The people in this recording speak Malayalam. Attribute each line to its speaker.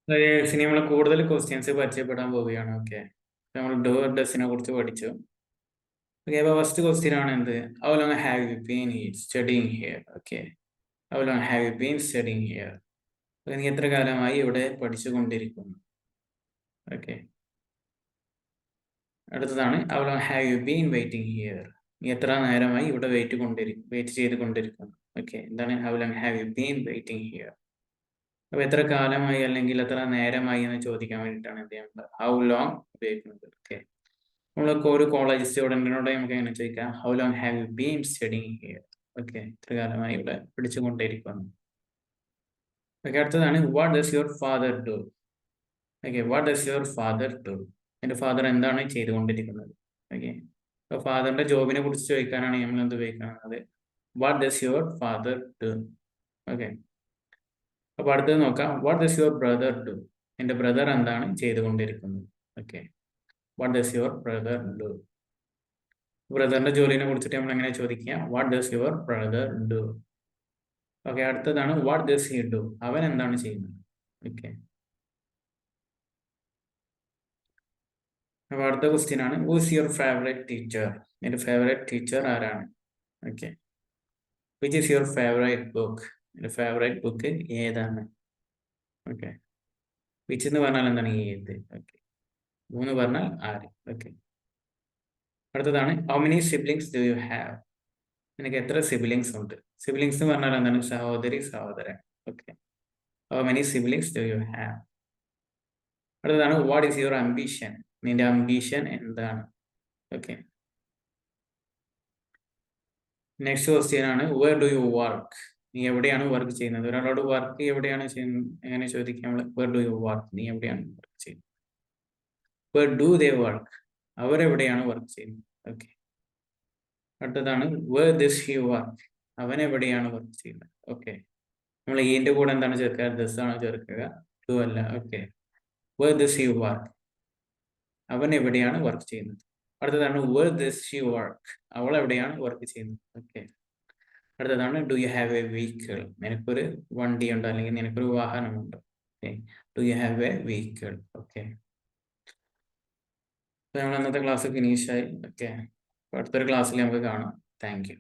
Speaker 1: ഇനി നമ്മൾ കൂടുതൽ ക്വസ്റ്റ്യൻസ് പരിചയപ്പെടാൻ പോവുകയാണ്. ഓക്കെ, നമ്മൾ ഡു ഡസിനെ കുറിച്ച് പഠിച്ചു. ഓക്കെ, അപ്പൊ ഫസ്റ്റ് ക്വസ്റ്റ്യൻ ആണ് എന്ത്? How long have you been studying here? Okay, how long have you been studying here? നീ എത്ര കാലമായി ഇവിടെ പഠിച്ചുകൊണ്ടിരിക്കുന്നു? ഓക്കെ, അടുത്തതാണ് how long have you been waiting here? നീ എത്ര നേരമായി ഇവിടെ വെയിറ്റ് ചെയ്തുകൊണ്ടിരിക്കുന്നു? ഓക്കെ, എന്താണ് how long have you been waiting here? അപ്പൊ എത്ര കാലമായി അല്ലെങ്കിൽ എത്ര നേരമായി എന്ന് ചോദിക്കാൻ വേണ്ടിയിട്ടാണ് എന്ത് ചെയ്യുന്നത്? ഹൗ ലോങ് ഉപയോഗിക്കുന്നത്. ഓക്കെ, നമ്മളൊക്കെ ഒരു കോളേജ് സ്റ്റുഡൻറ്റിനോട് നമുക്ക് എങ്ങനെ ചോദിക്കാം? How long have you been studying here? Okay, എത്ര കാലമായി ഇവിടെ പഠിച്ചുകൊണ്ടിരിക്കുന്നു? ഓക്കെ, അടുത്തതാണ് what does your father do? Okay, what does your father do? എൻ്റെ ഫാദർ എന്താണ് ചെയ്തുകൊണ്ടിരിക്കുന്നത്? ഓക്കെ, അപ്പോൾ ഫാദറിന്റെ ജോബിനെ കുറിച്ച് ചോദിക്കാനാണ് നമ്മൾ എന്ത് ഉപയോഗിക്കുന്നത്? What does your father do? Okay, അപ്പൊ അടുത്തത് നോക്കാം. What does your brother do? എൻ്റെ ബ്രദർ എന്താണ് ചെയ്തുകൊണ്ടിരിക്കുന്നത്? Okay, what does your brother do? ബ്രദറിന്റെ ജോലിനെ കുറിച്ചിട്ട് നമ്മൾ എങ്ങനെ ചോദിക്കുക? What does your brother do? Okay, അടുത്തതാണ് വാട്ട് ഡസ് ഹി ഡു? അവൻ എന്താണ് ചെയ്യുന്നത്? ഓക്കെ, അപ്പൊ അടുത്ത ക്വസ്റ്റ്യൻ ആണ് ഹൂസ് യുവർ ഫേവറേറ്റ് ടീച്ചർ? എൻ്റെ ഫേവറേറ്റ് ടീച്ചർ ആരാണ്? Okay, which is your favourite book? എൻ്റെ ഫേവറേറ്റ് ബുക്ക് ഏതാണ്? ഓക്കെ, വിച്ച് എന്ന് പറഞ്ഞാൽ എന്താണ്? ഏത്. ഓക്കെ, മൂന്ന് പറഞ്ഞാൽ ആര്. ഓക്കെ, അടുത്തതാണ് how many siblings do you have? നിനക്ക് എത്ര സിബ്ലിങ്സ് ഉണ്ട്? സിബ്ലിങ്സ് എന്ന് പറഞ്ഞാൽ എന്താണ്? സഹോദരി സഹോദരൻ. Okay, how many siblings do you have? അടുത്തതാണ് വാട്ട് ഈസ് യുവർ അംബിഷൻ? നിന്റെ അംബിഷൻ എന്താണ്? ഓക്കെ, നെക്സ്റ്റ് ക്വസ്റ്റ്യൻ ആണ് വേർ ഡു യു വർക്ക്? നീ എവിടെയാണ് വർക്ക് ചെയ്യുന്നത്? ഒരാളോട് വർക്ക് എവിടെയാണ് ചെയ്യുന്നത് എങ്ങനെ ചോദിക്കാം നമ്മൾ? Where do you work? നീ എവിടെയാണ് വർക്ക് ചെയ്യുന്നത്? Where do they work? അവരെവിടെയാണ് വർക്ക് ചെയ്യുന്നത്? ഓക്കെ, അടുത്തതാണ് വേർ ദിസ് ഹി വർക്ക്? അവൻ എവിടെയാണ് വർക്ക് ചെയ്യുന്നത്? ഓക്കെ, നമ്മൾ ഈന്റെ കൂടെ എന്താണ് ചേർക്കുക? ദിസ് ആണ് ചേർക്കുക, ഡു അല്ല. Okay, where this he work? അവൻ എവിടെയാണ് വർക്ക് ചെയ്യുന്നത്? അടുത്തതാണ് വേർ ദിസ് ഷി വർക്ക്? അവൾ എവിടെയാണ് വർക്ക് ചെയ്യുന്നത്? ഓക്കെ, അടുത്തതാണ് do you have a vehicle? നിനക്കൊരു വണ്ടിയുണ്ടോ അല്ലെങ്കിൽ നിനക്കൊരു വാഹനമുണ്ടോ? Okay, do you have a vehicle? Okay, നമ്മൾ ഇന്നത്തെ ക്ലാസ് ഫിനിഷായി. ഓക്കെ, അടുത്തൊരു ക്ലാസ്സിൽ നമുക്ക് കാണാം. Thank U.